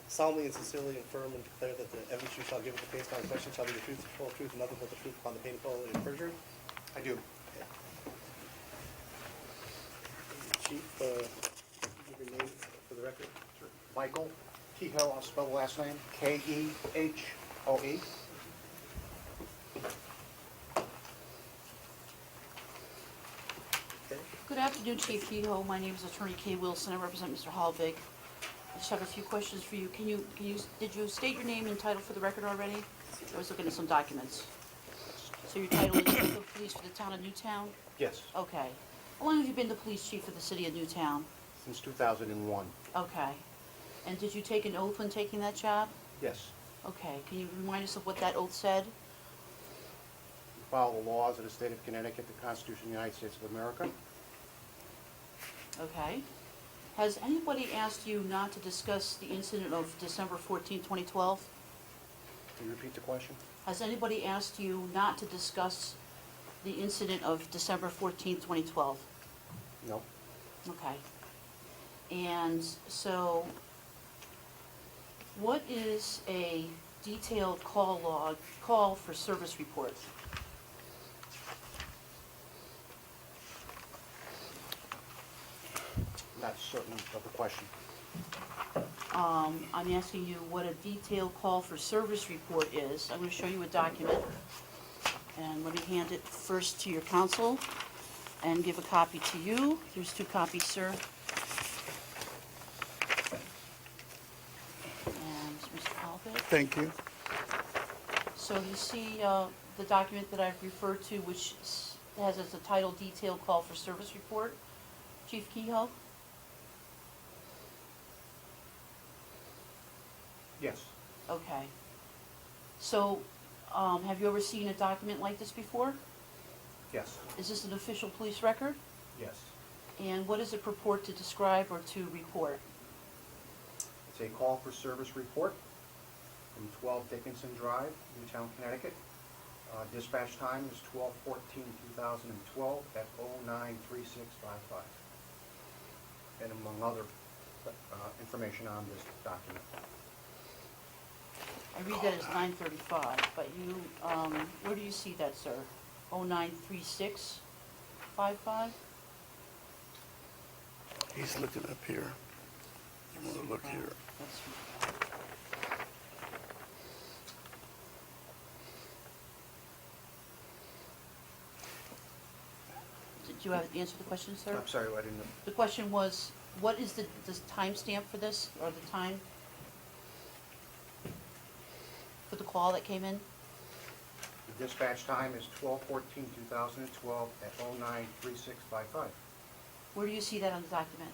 solemnly and sincerely affirm and declare that the evidence you shall give at the case on question shall be the truth, the whole truth, and nothing but the truth upon the pain of perjury? I do. Chief, give your name for the record. Michael Kehoe, I'll spell the last name, Kehoe. Okay. Good afternoon, Chief Kehoe. My name is Attorney Kay Wilson. I represent Mr. Halvig. I just have a few questions for you. Did you state your name and title for the record already? I was looking at some documents. So your title is Chief of Police for the town of Newtown? Yes, Okay. How long have you been the police chief for the city of Newtown? since 2001. Okay. And did you take an oath when taking that job? Yes. Okay. Can you remind us of what that oath said? Follow the laws of the state of Connecticut, the Constitution of the United States of America. Okay. Has anybody asked you not to discuss the incident of December 14, 2012? Can you repeat the question? Has anybody asked you not to discuss the incident of December 14, 2012? No. Okay. And so, what is a detailed call for service report? Not certain of the question. I'm asking you what a detailed call for service report is. I'm going to show you a document, and let me hand it first to your counsel and give a copy to you. There's 2 copies, sir. And Mr. Halvik. Thank you. So you see the document that I've referred to, which has as a title, Detailed Call for Service Report. Chief Kehoe? Yes. Okay. So, have you ever seen a document like this before? Yes. Is this an official police record? Yes. And what does it purport to describe or to report? It's a call for service report from 12 Dickinson Drive, Newtown, Connecticut. Dispatch time is 12/14/2012 at 093655. And among other information on this document. I read that as 9:35, but you, where do you see that, sir? 093655? He's looking up here. You want to look here. That's Did you have answer the question, sir? I'm sorry, I didn't know. The question was, what is the timestamp for this, or the time for the call that came in? The dispatch time is 12/14/2012 at 093655. Where do you see that on the document?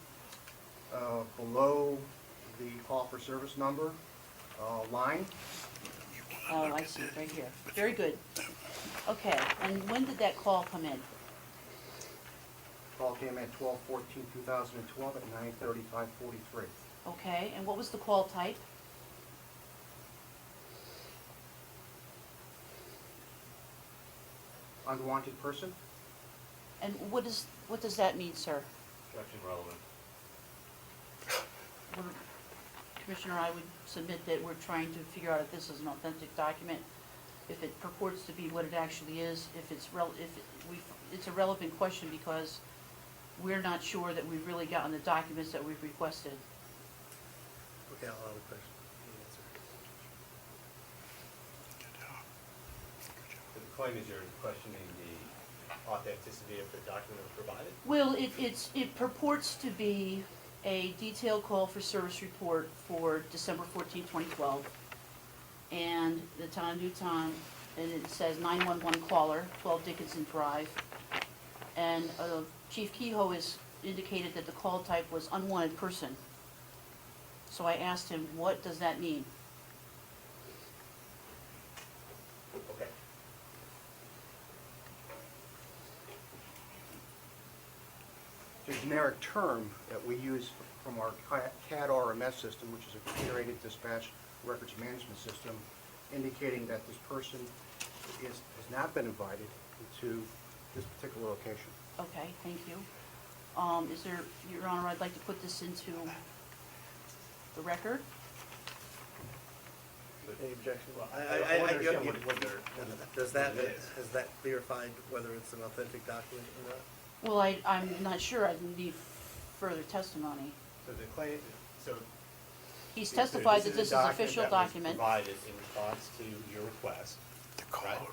Below the call for service number line, Oh, I see, right here. Very good. Okay, and when did that call come in? call came at 12/14/2012 at 9:35:43. Okay, and what was the call type? Unwanted person? And what does that mean, sir? Objection relevant. Commissioner, I would submit that we're trying to figure out if this is an authentic document, if it purports to be what it actually is, if it's it's a relevant question because we're not sure that we've really gotten the documents that we've requested. Okay, I'll allow the question. So the claim is you're questioning the authenticity of the document that was provided? Well, it purports to be a detailed call for service report for December 14, 2012, and the town of Newtown, and it says 911 caller, 12 Dickinson Drive, and Chief Kehoe has indicated that the call type was unwanted person. So I asked him, what does that mean? Okay. It's a generic term that we use from our CAD RMS system, which is a computer-aided dispatch records management system, indicating that this person has not been invited to this particular location. Okay, thank you. Your Honor, I'd like to put this into the record. Any objection? Well, I understand you- what they're, Does that, what it is. has that clarified whether it's an authentic document or not? Well, I'm not sure, I need further testimony. So the claim, so. He's testified that this is a official that was document. provided in response to your request. The call, Right.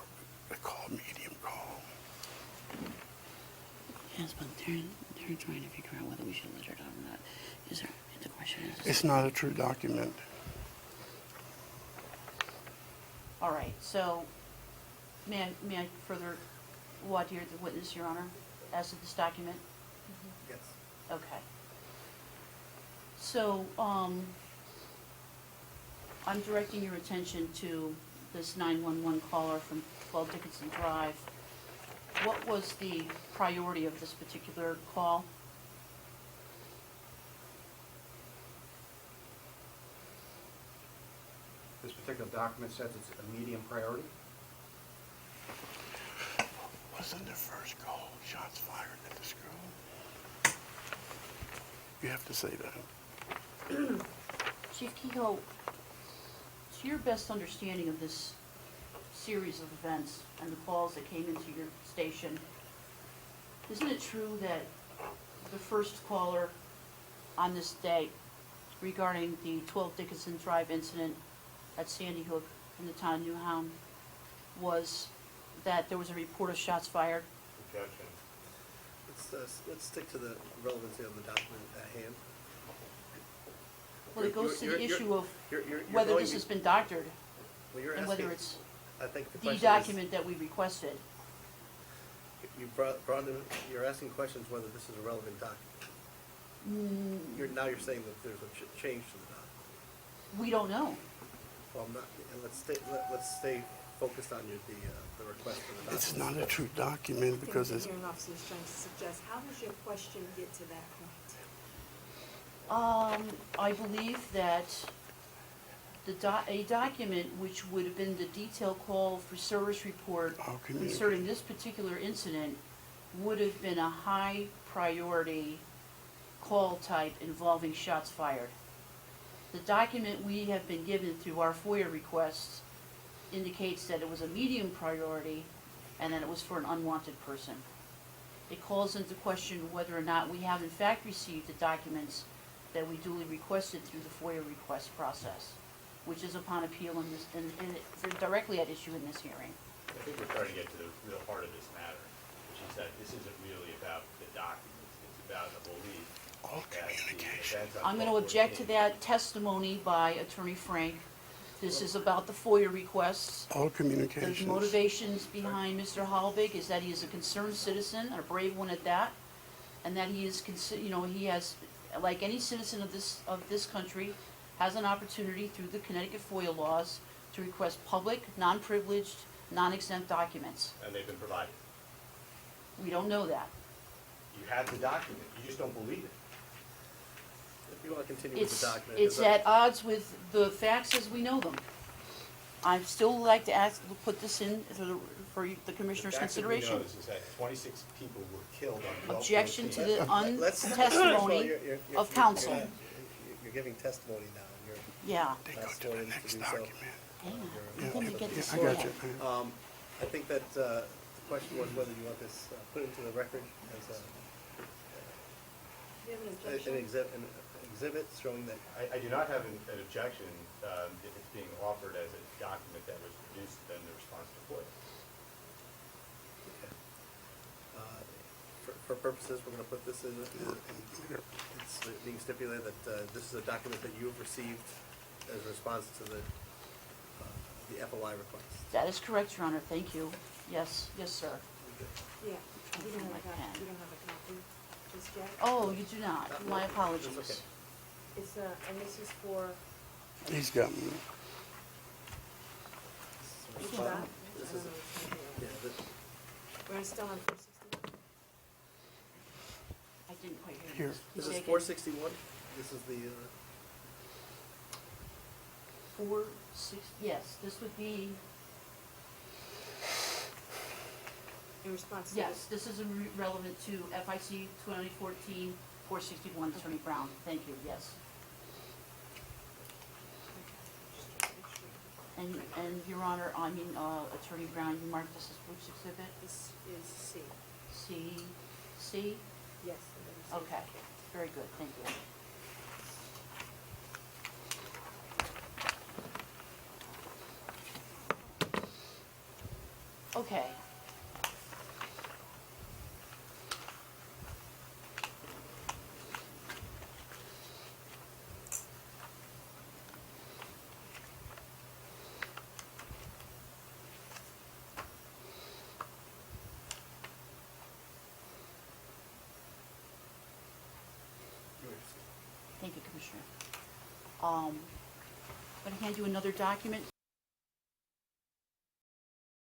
the call, medium call. Yes, but they're trying to figure out whether we should let it out or not. Is there, the question is. It's not a true document. All right, so, may I further voir dire the witness, Your Honor, as to this document? Yes. Okay. So, I'm directing your attention to this 911 caller from 12 Dickinson Drive. What was the priority of this particular call? This particular document says it's a medium priority. Wasn't the first call shots fired at the school? You have to say that. Chief Kehoe, to your best understanding of this series of events and the calls that came into your station, isn't it true that the first caller on this day regarding the 12 Dickinson Drive incident at Sandy Hook in the town of Newtown was that there was a report of shots fired? Objection. Let's stick to the relevancy of the document at hand. Well, it goes to the You're- issue of you're whether going- this has been doctored well, you're and whether asking- it's I think the the question is, document that we requested. you brought in, you're asking questions whether this is a relevant document. Now you're saying that there's a change to the document. We don't know. Well, I'm not, and let's stay focused on the request for the document. It's not a true document because I it's, think the hearing officer is trying to suggest, how does your question get to that point? I believe that a document which would have been the detailed call for service report How can you- concerning this particular incident would have been a high priority call type involving shots fired. The document we have been given through our FOIA requests indicates that it was a medium priority and that it was for an unwanted person. It calls into question whether or not we have in fact received the documents that we duly requested through the FOIA request process, which is upon appeal in this, and they're directly at issue in this hearing. I think we're trying to get to the real heart of this matter, which is that this isn't really about the documents, it's about the belief all that the communication. events on I'm gonna object to 12/14 that testimony by Attorney Frank. This is about the FOIA requests. All The communications. motivations behind Mr. Hollbig is that he is a concerned citizen, a brave one at that, and that he is, he has, like any citizen of this country, has an opportunity through the Connecticut FOIA laws to request public, non-privileged, non-exempt documents. And they've been provided. We don't know that. You have the document, you just don't believe it. If you want to continue with It's, the document. it's at odds with the facts as we know them. I'd still like to put this in for the commissioner's The fact that consideration. we know is that 26 people were killed on 12/14. Objection to the Let's- untestimony you're- of you're- counsel. You're giving testimony now, and you're. Yeah. They go That's to what the it is next to do so. document. Hang on, Yeah, let me yeah, get yeah, this I sorted got out. you. I think that the question was whether you want this put into the record as Do you have an an objection? exhibit showing that. I do not have an objection if it's being offered as a document that was produced in the response to FOIA. For purposes, we're going to put this in, it's being stipulated that this is a document that you have received as a response to the FOI request. That is correct, Your Honor, thank you. Yes, sir. Yeah, Trying you to don't find have my a pen. copy, you don't have a copy just yet? Oh, you do not, my It's apologies. okay. It's, and this is for, He's got me. This is which a doc? response- I This don't is, know which one yeah, it is. We're still on 461? I didn't quite hear Here. you. this Say is again. 461. This is the, 460, yes, this would be, In response to yes, this is relevant to FIC 2014 461, Attorney Brown. Thank you, yes. And Your Honor, Attorney Brown, you marked this as Bruce Exhibit This is C. C? Yes. the letter C. Okay, very good, thank you. Okay. Thank you, Commissioner. I'm going to hand you another document.